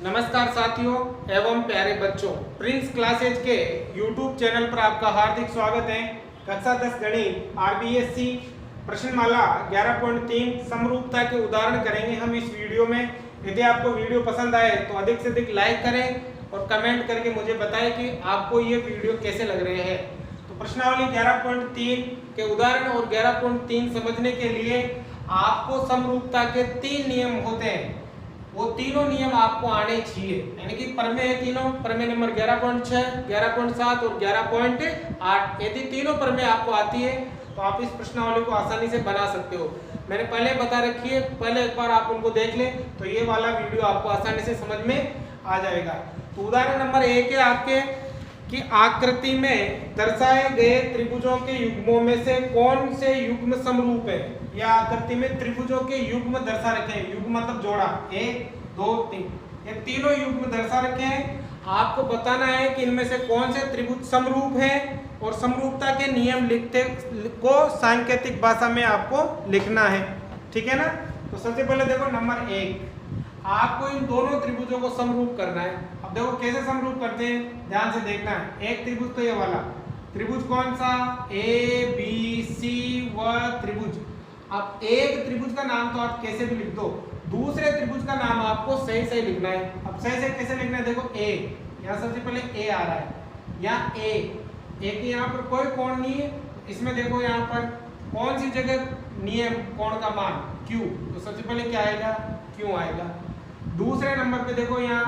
नमस्कार साथियों एवं प्यारे बच्चों, प्रिंस क्लासेज के YouTube चैनल पर आपका हार्दिक स्वागत है। कक्षा 10 गणित RBSC प्रश्नमाला 11.3 समरूपता के उदाहरण करेंगे हम इस वीडियो में। यदि आपको वीडियो पसंद आए तो अधिक से अधिक लाइक करें और कमेंट करके मुझे बताएं कि आपको ये वीडियो कैसे लग रहे हैं। तो प्रश्नावली 11.3 के उदाहरण और 11.3 समझने के लिए आपको समरूपता के 3 नियम होते हैं, वो तीनों नियम आपको आने चाहिए। यानी कि प्रमेय है तीनों, प्रमेय नंबर 11.6, 11.7 और 11.8। यदि तीनों प्रमेय आपको आती है तो आप इस प्रश्नावली को आसानी से बना सकते हो। मैंने पहले बता रखी है, पहले एक बार आप उनको देख लें तो ये वाला वीडियो आपको आसानी से समझ में आ जाएगा। तो उदाहरण नंबर 1 है आपके कि आकृति में दर्शाए गए त्रिभुजों के युग्मों में से कौन से युग्म समरूप है। या आकृति में त्रिभुजों के युग्म दर्शा रखे हैं, युग्म मतलब जोड़ा, 1 2 3, ये तीनों युग्म दर्शा रखे हैं। आपको बताना है कि इनमें से कौन से त्रिभुज समरूप है और समरूपता के नियम लिखते को सांकेतिक भाषा में आपको लिखना है, ठीक है ना। तो सबसे पहले देखो नंबर 1, आपको इन दोनों त्रिभुजों को समरूप करना है। अब देखो कैसे समरूप करते हैं, ध्यान से देखना है। एक त्रिभुज तो ये वाला त्रिभुज कौन सा, ABC व त्रिभुज। अब एक त्रिभुज का नाम तो आप कैसे भी लिख दो, दूसरे त्रिभुज का नाम आपको सही सही लिखना है। अब सही से कैसे लिखना है, देखो A, यहाँ सबसे पहले A आ रहा है, यहाँ A के यहाँ पर कोई कोण नहीं है। इसमें देखो यहाँ पर कौन सी जगह नियम कोण का मान Q, तो सबसे पहले क्या आएगा, Q आएगा। दूसरे नंबर पे देखो यहाँ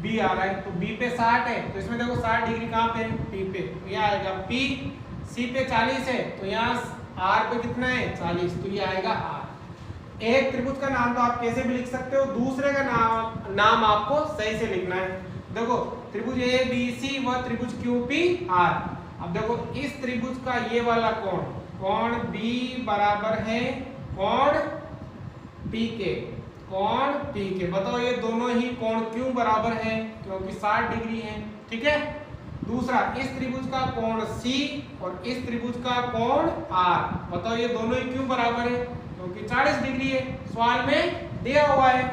B आ रहा है, तो B पे 60 है, तो इसमें देखो 60 डिग्री कहाँ पे, P पे, तो यहाँ आएगा P। C पे 40 है, तो यहाँ R पे कितना है, 40, तो ये आएगा R। एक त्रिभुज का नाम तो आप कैसे भी लिख सकते हो, दूसरे का नाम आपको सही से लिखना है। देखो त्रिभुज ABC व त्रिभुज QPR। अब देखो इस त्रिभुज का ये वाला कोण B बराबर है कोण P के, कोण P के। बताओ ये दोनों ही कोण क्यों बराबर है, क्योंकि 60 डिग्री है, ठीक है। दूसरा, इस त्रिभुज का कोण C और इस त्रिभुज का कोण R। बताओ ये दोनों ही क्यों बराबर है, क्योंकि 40 डिग्री है, सवाल में दिया हुआ है।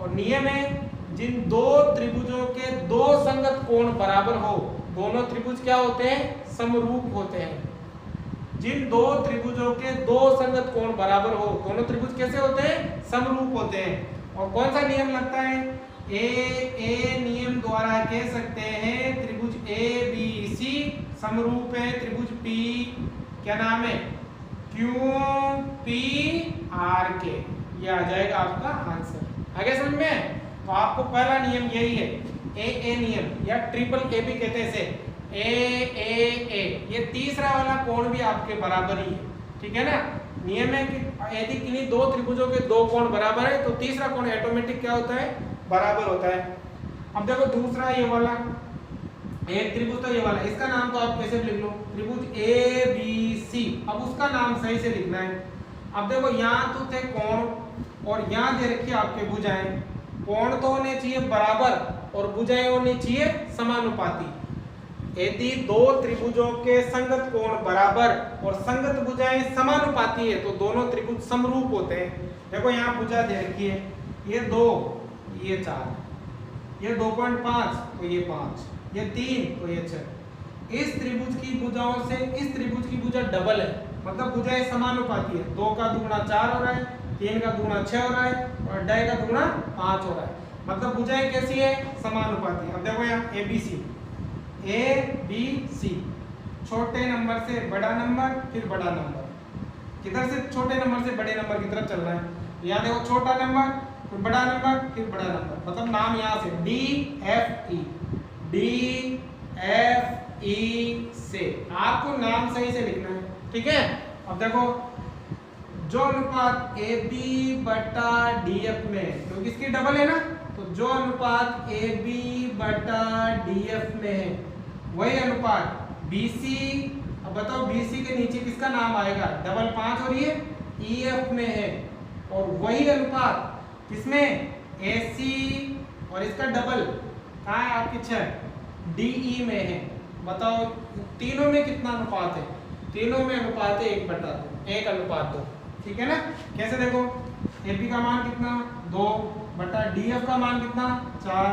और नियम है, जिन दो त्रिभुजों के दो संगत कोण बराबर हो, दोनों त्रिभुज क्या होते हैं, समरूप होते हैं। जिन दो त्रिभुजों के दो संगत कोण बराबर हो, दोनों त्रिभुज कैसे होते हैं, समरूप होते हैं। और कौन सा नियम लगता है, ए नियम द्वारा कह सकते हैं त्रिभुज ABC समरूप है त्रिभुज P, क्या नाम है, QPR के। ये आ जाएगा आपका आंसर। आगे समझ में। तो आपको पहला नियम यही है, ए नियम या ट्रिपल A भी कहते हैं इसे, ए। ये तीसरा वाला कोण भी आपके बराबर ही है, ठीक है ना। नियम है कि यदि किन्हीं दो त्रिभुजों के दो कोण बराबर है तो तीसरा कोण ऑटोमेटिक क्या होता है, बराबर होता है। अब देखो दूसरा ये वाला एक त्रिभुज तो ये वाला, इसका नाम तो आप कैसे लिख लो, त्रिभुज ABC। अब उसका नाम सही से लिखना है। अब देखो यहाँ तो थे कोण और यहाँ दे रखी आपके भुजाएं। कोण तो होने चाहिए बराबर और भुजाएं होनी चाहिए समानुपाती। यदि दो त्रिभुजों के संगत कोण बराबर और संगत भुजाएं समानुपाती है तो दोनों त्रिभुज समरूप होते हैं। देखो यहाँ भुजा दे रखी है, ये 2, ये 4, ये 2.5 तो ये 5, ये 3 तो ये 6। इस त्रिभुज की भुजाओं से इस त्रिभुज की भुजा डबल है, मतलब भुजाएं समानुपाती है। 2 का दुगुना 4 हो रहा है, 3 का दुगुना 6 हो रहा है और 2.5 का दुगुना 5 हो रहा है, मतलब भुजाएं कैसी है, समानुपाती। अब देखो यहाँ ABC, छोटे नंबर से बड़ा नंबर फिर बड़ा नंबर, किधर से छोटे नंबर से बड़े नंबर की तरफ चल रहा है। यहाँ देखो छोटा नंबर फिर बड़ा नंबर फिर बड़ा नंबर, मतलब नाम यहाँ से DFE से आपको नाम सही से लिखना है, ठीक है। अब देखो जो अनुपात AB बटा DF में, क्योंकि इसकी डबल है ना, तो जो अनुपात AB बटा DF में है वही अनुपात BC। अब बताओ BC के नीचे किसका नाम आएगा, डबल 5 और ये EF में है, और वही अनुपात किसमें, AC और इसका डबल कहाँ है आपकी 6 DE में है। बताओ तीनों में कितना अनुपात है, तीनों में अनुपात है 1/2, 1 अनुपात 2, ठीक है ना। कैसे देखो, AB का मान कितना, 2, बटा DF का मान कितना 4,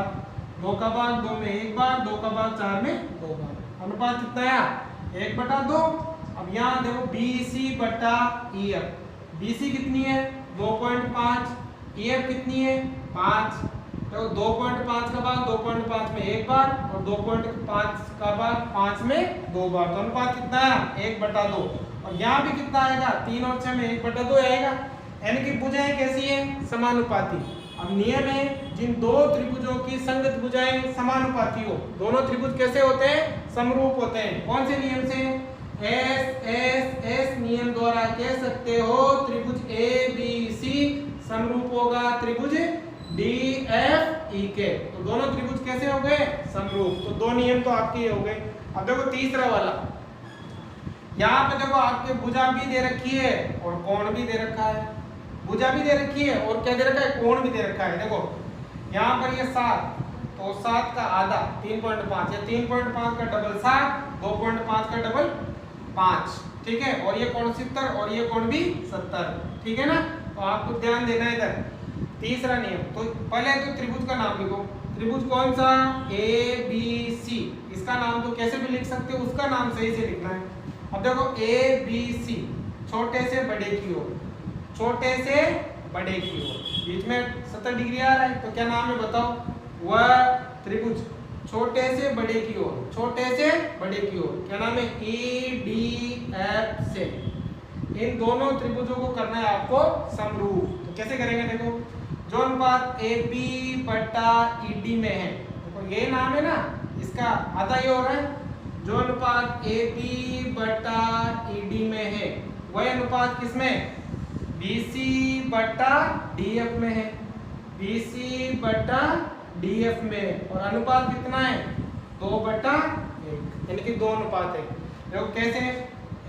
2 का भाग 2 में 1 बार, 2 का भाग 4 में 2 बार, अनुपात कितना आया 1/2। अब यहाँ देखो BC बटा EF, BC कितनी है 2.5, EF कितनी है 5, तो 2.5 का भाग 2.5 में 1 बार और 2.5 का भाग 5 में 2 बार, तो अनुपात कितना है 1/2। और यहाँ भी कितना आएगा 3 और 6 में 1/2 आएगा। यानी कि भुजाएं कैसी है समानुपाती। अब नियम है जिन दो त्रिभुजों की संगत भुजाएं समानुपाती हो, दोनों त्रिभुज कैसे होते हैं समरूप होते हैं। कौन से नियम से एस नियम द्वारा कह सकते हो त्रिभुज ABC समरूप होगा त्रिभुज DFE के। तो दोनों त्रिभुज कैसे हो गए समरूप। तो दो नियम तो आपके हो गए। अब देखो तीसरा वाला, यहाँ पे देखो आपके भुजा भी दे रखी है और कोण भी दे रखा है, भुजा भी दे रखी है और क्या दे रखा है कोण भी दे रखा है। देखो यहाँ पर ये 7, तो 7 का आधा 3.5, या 3.5 का डबल 7, 2.5 का डबल 5, ठीक है। और ये कोण 70 और ये कोण भी 70, ठीक है ना। तो आपको ध्यान देना है इधर। तीसरा नियम, तो पहले तो त्रिभुज का नाम लिखो, त्रिभुज कौन सा ABC, इसका नाम तो कैसे भी लिख सकते हो, उसका नाम सही से लिखना है। अब देखो ABC छोटे से बड़े की ओर, छोटे से बड़े की ओर, बीच में 70 डिग्री आ रहा है, तो क्या नाम है बताओ, वह त्रिभुज छोटे से बड़े की ओर, छोटे से बड़े की ओर, क्या नाम है EDF से। इन दोनों त्रिभुजों को करना है आपको समरूप। तो कैसे करेंगे देखो, जो अनुपात AB बटा ED में है, देखो ये नाम है ना, इसका आधा ही हो रहा है। जो अनुपात AB बटा ED में है वह अनुपात किसमें BC बटा DF में है, BC बटा DF में। और अनुपात कितना है 2/1, यानी कि 2 अनुपात है। देखो कैसे,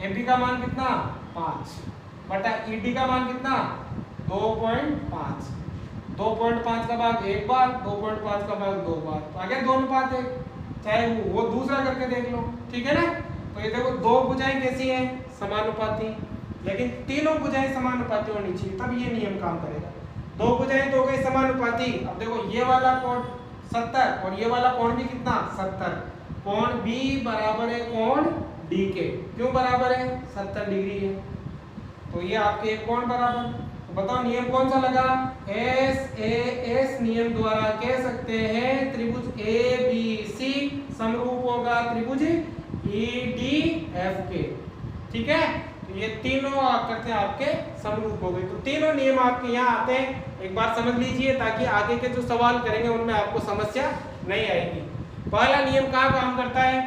AB का मान कितना 5 बटा ED का मान कितना 2.5, 2.5 का भाग 1 बार, 2.5 का भाग 2 बार, तो आगे 2 अनुपात है। चाहे वो दूसरा करके देख लो, ठीक है ना। तो ये देखो दो भुजाएं कैसी हैं समानुपाती, लेकिन तीनों भुजाएं समानुपाती होनी चाहिए तब ये नियम काम करेगा। दो भुजाएं तो हो गई समानुपाती। अब देखो ये वाला कोण 70 और ये वाला कोण भी कितना 70, कोण B बराबर है कोण D के। क्यों बराबर है 70 डिग्री है, तो ये आपके एक कोण बराबर। तो बताओ नियम कौन सा लगा, SAS नियम द्वारा कह सकते हैं त्रिभुज ABC समरूप होगा त्रिभुज EDF के, ठीक है। तो ये तीनों करते हैं आपके समरूप हो गए। तो तीनों नियम आपके यहाँ आते हैं, एक बार समझ लीजिए ताकि आगे के जो सवाल करेंगे उनमें आपको समस्या नहीं आएगी। पहला नियम कहाँ काम करता है,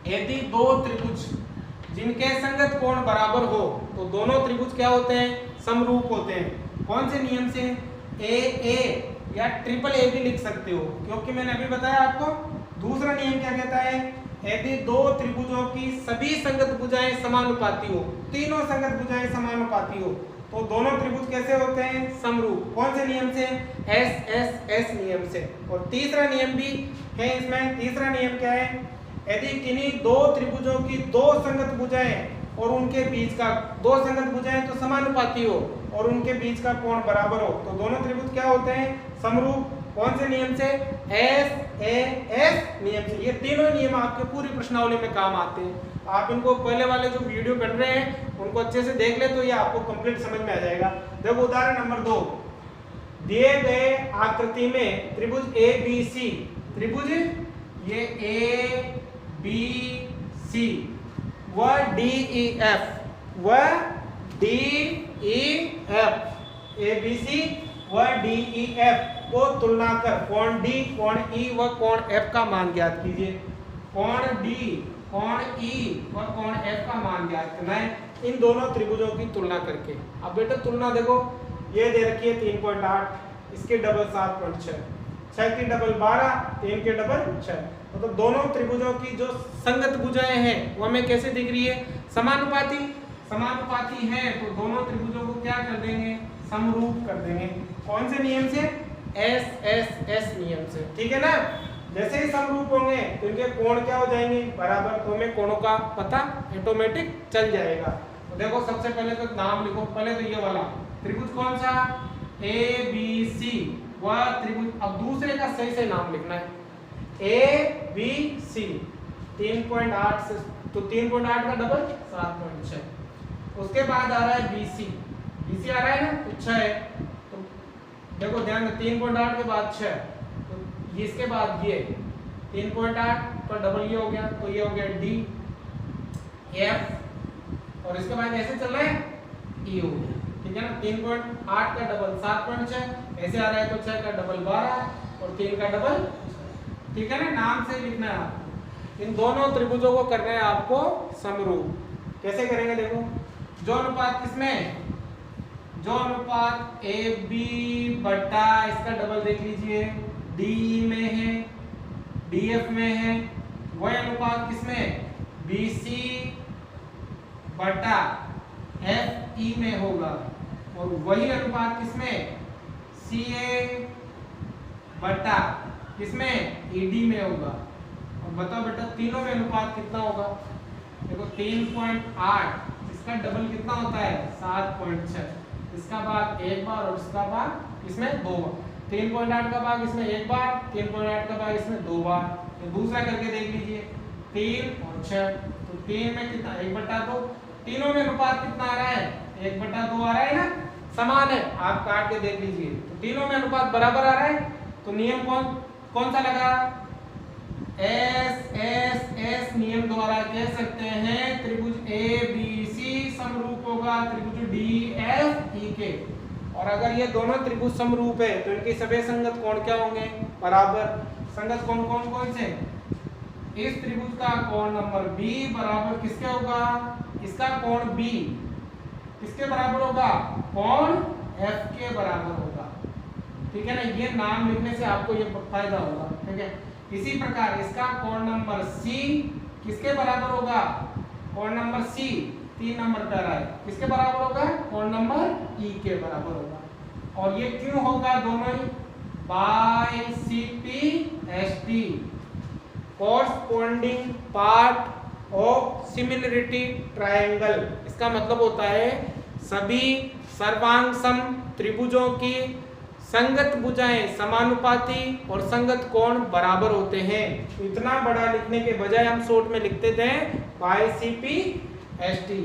यदि दो त्रिभुज जिनके संगत कोण बराबर हो तो दोनों त्रिभुज क्या होते हैं समरूप होते हैं। कौन से नियम से, AA या ट्रिपल A भी लिख सकते हो, क्योंकि मैंने अभी बताया आपको। दूसरा नियम क्या कहता है, यदि दो त्रिभुजों की सभी संगत भुजाएं समानुपाती हो, तीनों संगत भुजाएं समानुपाती हो, तो दोनों त्रिभुज कैसे होते हैं समरूप। कौन से नियम से, SSS नियम से। और तीसरा नियम भी है इसमें। तीसरा नियम क्या है, यदि किन्हीं दो त्रिभुजों की दो संगत भुजाएं और उनके बीच का, दो संगत भुजाएं तो समानुपाती हो और उनके बीच का कोण बराबर हो, तो दोनों त्रिभुज क्या होते हैं समरूप। कौन से नियम से, SAS नियम से। ये तीनों नियम आपके पूरी प्रश्नावली में काम आते हैं। आप इनको पहले वाले जो वीडियो बन रहे हैं उनको अच्छे से देख ले तो ये आपको कंप्लीट समझ में आ जाएगा। देखो उदाहरण नंबर 2, दिए गए आकृति में त्रिभुज ABC, त्रिभुज ये ABC व DEF, व DEF, ABC व DEF को तुलना कर कोण D, कोण E व कोण F का मान ज्ञात कीजिए। कोण D, कोण E व कोण F का मान ज्ञात करना है इन दोनों त्रिभुजों की तुलना करके। अब बेटा तुलना देखो, ये दे रखी है 3.8, इसके डबल 7.6, 6 की डबल 12, 3 के डबल 6। तो दोनों त्रिभुजों की जो संगत भुजाएं हैं वो हमें कैसे दिख रही है समानुपाती। समानुपाती है तो दोनों त्रिभुजों को क्या कर देंगे समरूप कर देंगे। कौन से नियम से, SSS नियम से, ठीक है ना। जैसे ही समरूप होंगे तो इनके कोण क्या हो जाएंगे बराबर, तो हमें कोणों का पता ऑटोमेटिक चल जाएगा। तो देखो सबसे पहले तो नाम लिखो, पहले तो ये वाला त्रिभुज कौन सा ABC, वह त्रिभुज, अब दूसरे का सही से नाम लिखना है, ए बी सी 3.8 से, तो 3.8 का डबल 7.6। उसके बाद आ रहा है बीसी, बीसी आ रहा है ना, तो 6 है, तो देखो ध्यान में 3.8 के बाद 6, तो इसके बाद ये 3.8 का डबल ये हो गया, तो ये हो गया डी एफ, और इसके बाद ऐसे चल रहा है ई हो गया, ठीक है ना। 3.8 का डबल 7.6, ऐसे आ रहा है तो 6 का डबल 12 और 3 का डबल, ठीक है ना। नाम से लिखना है आपको। इन दोनों त्रिभुजों को करना है आपको समरूप। कैसे करेंगे देखो, जो अनुपात किसमें, जो अनुपात ए बी बटा इसका डबल देख लीजिए डी में है, डी एफ में है, वही अनुपात किसमें बी सी बटा एफ ई में होगा, और वही अनुपात किसमें सी ए बटा किसमें ईडी में होगा। और बताओ बेटा तीनों में अनुपात कितना होगा, देखो 3.8, इसका डबल कितना होता है 7.6, इसका भाग एक बार और इसका भाग इसमें दो बार, 3.8 का भाग इसमें एक बार, 3.8 का भाग इसमें दो बार। तो दूसरा करके देख लीजिए 3 और 6, तो 3 में कितना 1/2, तीनों में अनुपात कितना आ रहा है 1/2 आ रहा है ना, समान है, आप काट के देख लीजिए, तो तीनों में अनुपात बराबर आ रहा है। तो नियम कौन सा लगा, एस एस एस नियम द्वारा कह सकते हैं त्रिभुज ए बी सी समरूप होगा त्रिभुज डी एफ ई के। और अगर ये दोनों त्रिभुज समरूप है तो इनके सभी संगत कोण क्या होंगे, बराबर। संगत कोण कौन से, इस त्रिभुज का कोण नंबर बी बराबर किसके होगा, इसका कोण बी किसके बराबर होगा, कोण एफ के बराबर होगा, ठीक है ना। ये नाम लिखने से आपको ये फायदा होगा, ठीक है। इसी प्रकार इसका कोण नंबर सी किसके बराबर होगा, कोण नंबर सी 3 नंबर पे आ रहा है, किसके बराबर होगा, कोण नंबर ई के बराबर होगा। और ये क्यों होगा, दोनों ही by C P S T, corresponding part of similarity triangle. इसका मतलब होता है सभी सर्वांग सम त्रिभुजों की संगत भुजाएं समानुपाती और संगत कोण बराबर होते हैं। इतना बड़ा लिखने के बजाय हम शॉर्ट में लिखते थे by C P S T.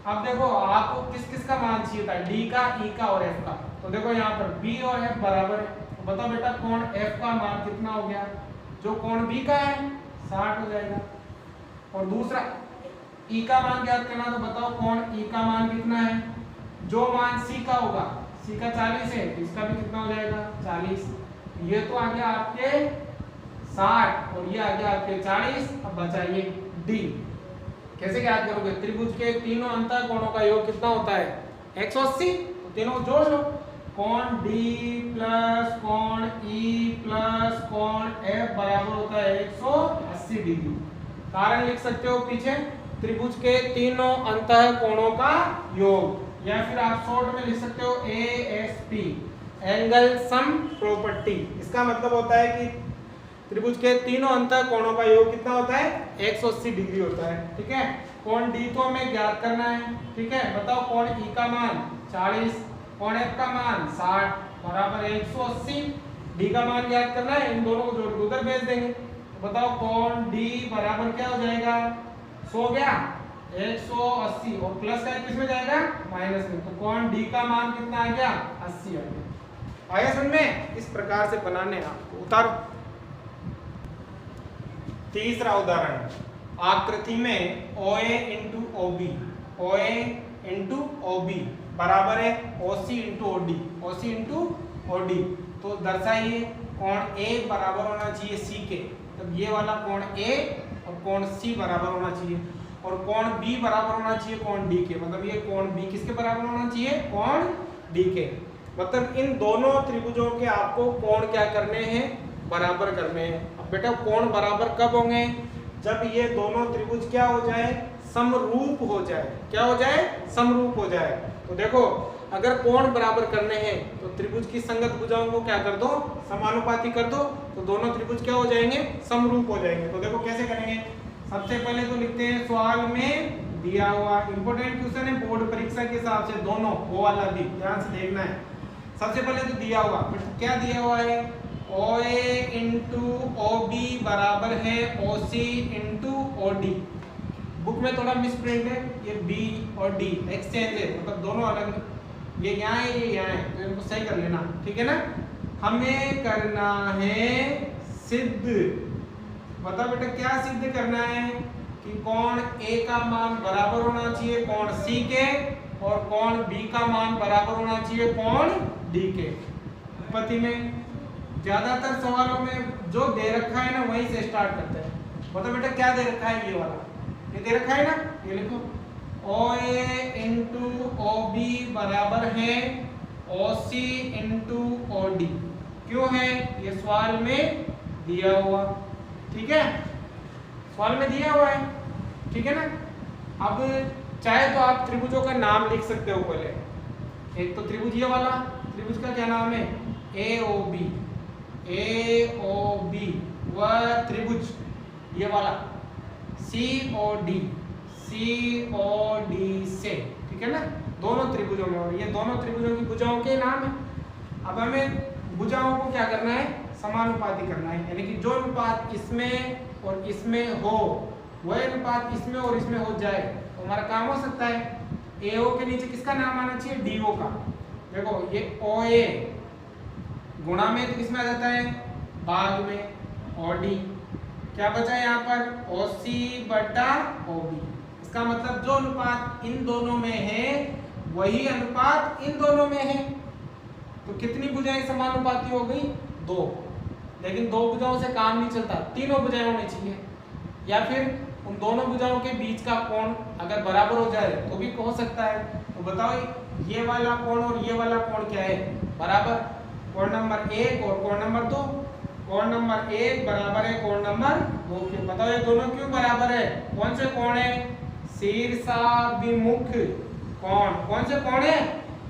अब देखो आपको किस किस का मान चाहिए था, डी का, ई का और एफ का। तो देखो यहाँ पर बी और एफ बराबर है, तो बताओ बेटा कोण एफ का मान कितना हो गया, जो कोण बी का है 60 हो जाएगा। और दूसरा ई का मान ज्ञात करना, तो बताओ कोण ई का मान कितना है, जो मान सी का होगा, सी का 40 है, तो इसका भी कितना हो जाएगा 40। ये तो आ गया आपके 60 और ये आ गया आपके 40। अब बचाइए डी, कैसे ज्ञात करोगे, त्रिभुज के तीनों अंतः कोणों का योग कितना होता है 180, तो तीनों जोड़ लो, कोण डी प्लस कोण ई प्लस कोण एफ बराबर होता है 180 डिग्री। कारण लिख सकते हो पीछे, त्रिभुज के तीनों अंतः कोणों का योग, या फिर आप शॉर्ट में लिख सकते हो ASP, एंगल सम प्रॉपर्टी। इसका मतलब होता है कि त्रिभुज के तीनों अंतः कोणों का योग कितना होता है 180 डिग्री होता है, ठीक है। कोण डी को हमें ज्ञात करना है, ठीक है। बताओ कोण ई का मान 40, कोण एफ का मान 60 बराबर 180, डी का मान ज्ञात करना है, इन दोनों को जोड़ के उधर भेज देंगे। तो बताओ कोण डी बराबर क्या हो जाएगा, 100 गया 180, और प्लस का किस में जाएगा माइनस में, तो कोण डी का मान कितना आ गया 80 आ गया। आया समझ में, इस प्रकार से बनाने आपको। उतारो तीसरा उदाहरण, आकृति में OA into OB, OA into OB बराबर है OC into OD, OC into OD। तो दर्शाइए कोण A बराबर होना चाहिए C के, तब ये वाला कोण A और कोण C बराबर होना चाहिए, और कोण B बराबर होना चाहिए कोण D के, मतलब ये कोण B किसके बराबर होना चाहिए, कोण D के। मतलब इन दोनों त्रिभुजों के आपको कोण क्या करने हैं, बराबर करने हैं। अब बेटा कोण बराबर कब होंगे, जब ये दोनों त्रिभुज क्या हो जाए, समरूप हो जाए। क्या हो जाए, समरूप हो जाए। तो देखो अगर कोण बराबर करने हैं तो त्रिभुज की संगत भुजाओं को क्या कर दो, समानुपाती कर दो, तो दोनों त्रिभुज क्या हो जाएंगे, समरूप हो जाएंगे। तो देखो कैसे करेंगे, सबसे पहले तो लिखते हैं सवाल में दिया हुआ इंपोर्टेंट क्वेश्चन है बोर्ड परीक्षा के हिसाब से, दोनों वो वाला भी ध्यान से देखना है। सबसे पहले तो दिया हुआ, बट क्या दिया हुआ है, OA इंटू OB बराबर है OC इंटू OD। बुक में थोड़ा मिसप्रिंट है, ये B और D एक्सचेंज है, मतलब दोनों अलग, ये यहाँ है ये यहाँ है, तो इनको सही कर लेना, ठीक है ना। हमें करना है सिद्ध, बताओ बेटा क्या सिद्ध करना है कि कोण A का मान बराबर होना चाहिए कोण C के, और कोण B का मान बराबर होना चाहिए कोण D के। उत्पत्ति में ज्यादातर सवालों में जो दे रखा है ना वहीं से स्टार्ट करते हैं। बताओ बेटा क्या दे रखा है, ये वाला, ये दे रखा है ना, ये लिखो OA इंटू OB बराबर है OC इंटू OD। क्यों है, ये सवाल में दिया हुआ, ठीक है, सवाल में दिया हुआ है, ठीक है ना। अब चाहे तो आप त्रिभुजों का नाम लिख सकते हो पहले, एक तो त्रिभुज ये वाला, त्रिभुज का क्या नाम है, AOB, AOB वह त्रिभुज ये वाला COD, COD से, ठीक है ना, दोनों त्रिभुजों में, और ये दोनों त्रिभुजों की भुजाओं के नाम है। अब हमें भुजाओं को क्या करना है, समानुपाती करना है, यानी कि जो अनुपात इसमें और इसमें हो वह अनुपात इसमें और इसमें हो जाए तो हमारा काम हो सकता है। AO के नीचे किसका नाम आना चाहिए, DO का। देखो ये OA गुणा में तो किसमें आ जाता है, भाग में, OD क्या बचा यहाँ पर, OC बटा OB। इसका मतलब जो अनुपात इन दोनों में है वही अनुपात इन दोनों में है। तो कितनी भुजाएं समानुपाती हो गई, 2। लेकिन 2 भुजाओं से काम नहीं चलता, तीनों भुजाएं होनी चाहिए, या फिर उन दोनों भुजाओं के बीच का कोण अगर बराबर हो जाए तो भी हो सकता है। तो बताओ ये वाला कोण और ये वाला कोण क्या है, बराबर, कोण नंबर 1 और कोण नंबर 2। कोण नंबर 1 बराबर है कोण नंबर 2 के। बताओ ये दोनों क्यों बराबर है, कौन से कोण है, शीर्षाभिमुख कोण, कौन से कोण है,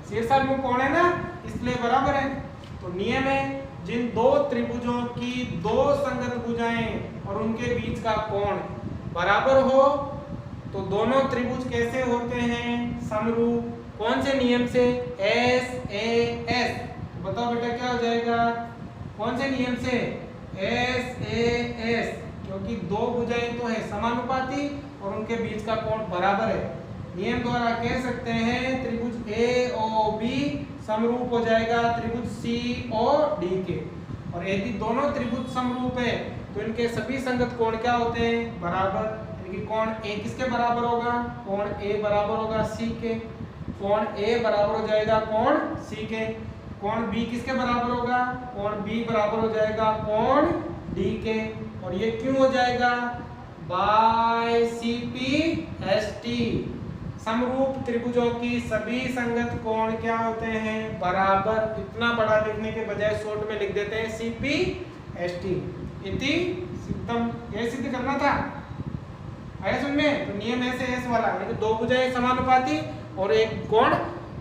शीर्षाभिमुख कोण है ना, इसलिए बराबर है। तो नियम है, जिन दो त्रिभुजों की दो संगत भुजाएं और उनके बीच का कोण बराबर हो तो दोनों त्रिभुज कैसे होते हैं, समरूप। कौन से नियम से, SAS। तो बताओ बेटा क्या हो जाएगा, कौन से नियम से, SAS, क्योंकि दो भुजाएं तो है समानुपाती और उनके बीच का कोण बराबर है। नियम द्वारा कह सकते हैं त्रिभुज AOB समरूप हो जाएगा त्रिभुज COD के। और यदि दोनों त्रिभुज समरूप है तो इनके सभी संगत कोण क्या होते हैं, बराबर। यानी कि कोण A किसके बराबर होगा, कोण A बराबर होगा C के, कोण A बराबर हो जाएगा कोण C के। कोण B किसके बराबर होगा, कोण B बराबर हो जाएगा कोण D के। और ये क्यों हो जाएगा, बाय CPST। समरूप त्रिभुजों की सभी संगत कोण क्या होते हैं, बराबर। इतना बड़ा लिखने के बजाय शॉर्ट में लिख देते हैं CPST इति सिद्धम। ये सिद्ध करना था, आया समझ में। तो नियम ऐसे एस वाला, यानी दो भुजाएं समानुपाती और एक कोण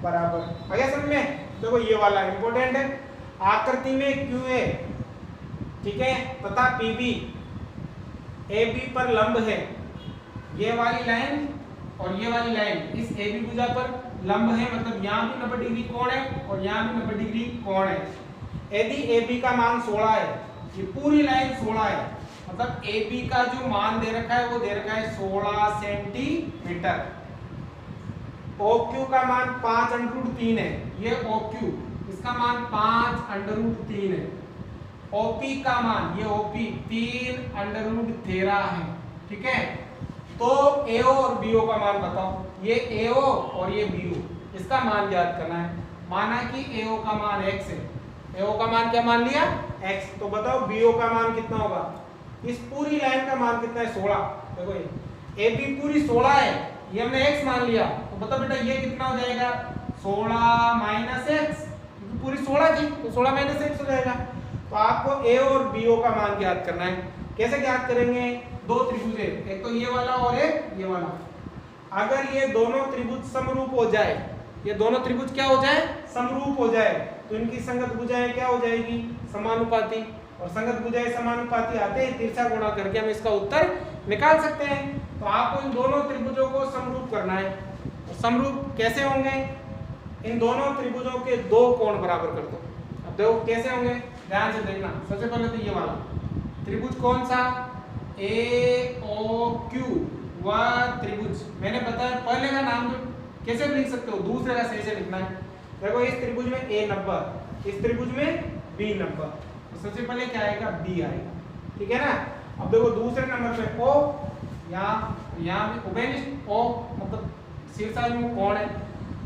बराबर, आया समझ में। देखो ये वाला इंपॉर्टेंट है, आकृति में QA, ठीक है, तथा PB AB पर लंब है। ये वाली लाइन और ये वाली लाइन इस AB भुजा पर लंब है, मतलब यहाँ भी 90 डिग्री कोण है और यहाँ भी 90 डिग्री कोण है। यदि AB का मान 16 है, ये पूरी लाइन 16 है, मतलब AB का जो मान दे रखा है वो दे रखा है 16 सेंटीमीटर। OQ का मान 5√3 है, ये OQ, इसका मान 5√3 है। OP का मान, ये OP 3√13 है, ठीक है। तो AO और BO का मान बताओ, ये AO और ये BO, इसका मान ज्ञात करना है। माना कि AO का मान x है, AO का मान क्या मान लिया, x। तो बताओ BO का मान कितना होगा, इस पूरी लाइन का मान कितना है, 16। देखो ये AB पूरी 16 है, ये हमने x मान लिया, तो बताओ बेटा ये कितना हो जाएगा, 16 माइनस x, क्योंकि पूरी 16 थी तो 16 माइनस x हो जाएगा। तो आपको A और BO का मान ज्ञात करना है। कैसे ज्ञात करेंगे, दो त्रिभुज है, एक तो ये वाला और एक ये वाला। अगर ये दोनों त्रिभुज समरूप हो जाए, ये दोनों त्रिभुज क्या हो जाए, समरूप हो जाए, तो इनकी संगत भुजाएं क्या हो जाएगी, समानुपाती। और संगत भुजाएं समानुपाती आते ही तिरछा गुणा करके हम इसका उत्तर निकाल सकते हैं। तो आपको इन दोनों त्रिभुजों को समरूप करना है। तो समरूप कैसे होंगे, इन दोनों त्रिभुजों के दो कोण बराबर कर दो। अब देखो कैसे होंगे, ध्यान से देखना। सबसे पहले तो ये वाला त्रिभुज कौन सा, AOQ, वह त्रिभुज मैंने बताया पहले का नाम तो कैसे भी लिख सकते हो, दूसरे का सही से लिखना है। देखो इस त्रिभुज में A 90, इस त्रिभुज में B 90, तो सबसे पहले क्या आएगा, B आएगा, ठीक है ना। अब देखो दूसरे नंबर पे O, यहाँ भी उभयनिष्ठ O मतलब शीर्षाभिमुख कोण है,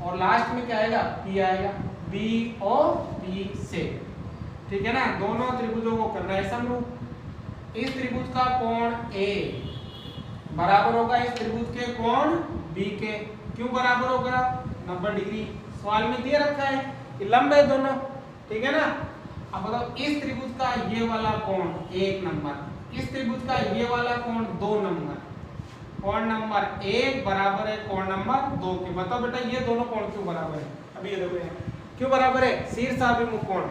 और लास्ट में क्या आएगा, P आएगा, BOP से, ठीक है ना। दोनों त्रिभुजों को करना है समरूप। इस त्रिभुज का कोण A बराबर होगा इस त्रिभुज के कोण B के। क्यों बराबर होगा, 90 डिग्री सवाल में दिया रखा है कि लंब है दोनों, ठीक है ना। अब बताओ इस त्रिभुज का ये वाला कोण 1 नंबर, इस त्रिभुज का ये वाला कोण 2 नंबर, कोण नंबर 1 बराबर है कोण नंबर 2 के। बताओ बेटा ये दोनों कोण क्यों बराबर है, अभी ये देखो क्यों बराबर है, शीर्षाभिमुख कोण।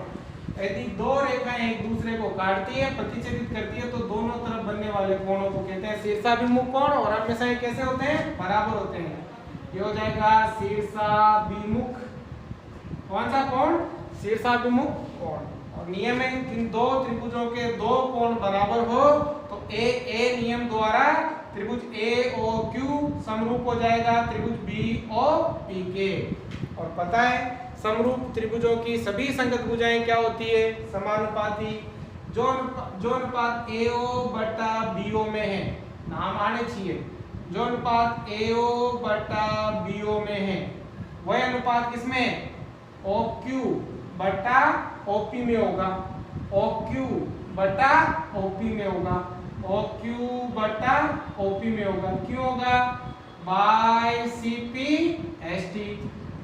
यदि दो रेखाएं एक दूसरे को काटती है, प्रतिच्छेदित करती है, तो दोनों तरफ बनने वाले कोणों को कहते हैं शीर्षाभिमुख कोण, और हमेशा ये कैसे होते हैं, बराबर होते हैं। ये हो जाएगा शीर्षाभिमुख, कौन सा कोण, शीर्षाभिमुख कोण। और नियम है इन दो त्रिभुजों के दो कोण बराबर हो तो ए नियम द्वारा त्रिभुज AOQ समरूप हो जाएगा त्रिभुज BOP के। और पता है समरूप त्रिभुजों की सभी संगत भुजाएं क्या होती है, समानुपाती। जो अनुपात AO बटा BO में है, नाम आने चाहिए, जो अनुपात AO बटा BO में है वह अनुपात किसमें, OQ बटा OP में होगा, OQ बटा OP में होगा, OQ बटा OP में होगा। क्यों होगा, बाय CP/ST,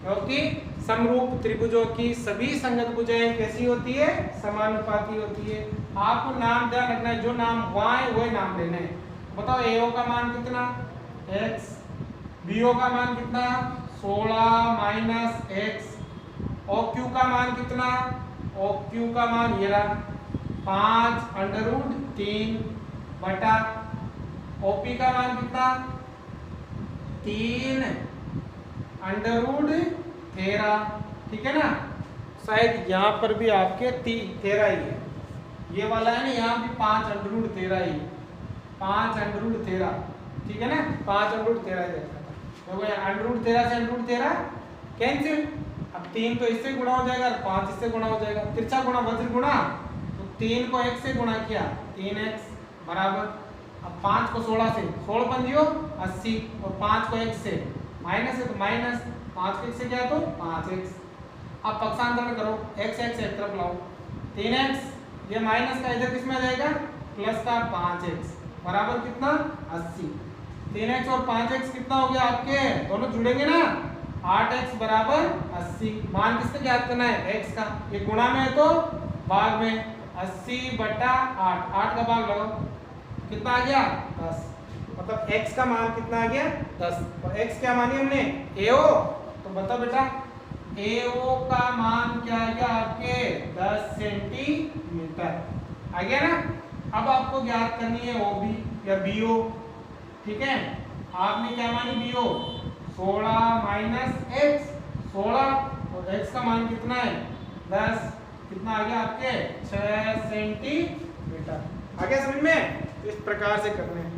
क्योंकि समरूप त्रिभुजों की सभी संगत भुजाएं कैसी होती है, समानुपाती होती है। आपको नाम ध्यान रखना है, जो नाम वहां है वही नाम लेना है। बताओ AO का मान कितना, x, BO का मान कितना, 16 माइनस x, OQ का मान कितना, OQ का मान ये रहा 5√3 बटा OP का मान कितना, 3√13, ठीक है ना। शायद यहाँ पर भी आपके 13 ही है, ये वाला है ना, यहाँ भी 5√13 ही, 5√13, ठीक है ना, 5√13 देखा था। तो √13 से √13 कैंसिल। अब 3 तो इससे गुणा हो जाएगा, 5 इससे गुणा हो जाएगा, तिरछा गुणा वज्र गुणा, तो 3 को x से गुणा किया 3x बराबर, अब 5 को 16 से, 16 पंजियो 80, और 5 को x से माइनस है तो माइनस, 5 को x से क्या है तो 5x। अब पक्षांतर करो, x एक तरफ लाओ, 3x ये माइनस का इधर किस में आ जाएगा, प्लस का 5x बराबर कितना 80। 3x और 5x कितना हो गया आपके, दोनों जुड़ेंगे ना, 8x बराबर 80। मान किसका ज्ञात करना है, x का, ये गुणा में है तो भाग में, 80 बटा 8, 8 का भाग लगाओ, कितना आ गया 10, मतलब x का मान कितना आ गया 10। और x क्या मानी हमने, AO, तो बताओ बेटा AO का मान क्या आ गया आपके 10 सेंटीमीटर आ गया ना। अब आपको ज्ञात करनी है OB या BO, ठीक है। आपने क्या मानी BO, 16 माइनस x, 16, और x का मान कितना है 10, कितना आ गया आपके 6 सेंटीमीटर। आ गया समझ में, तो इस प्रकार से करने हैं।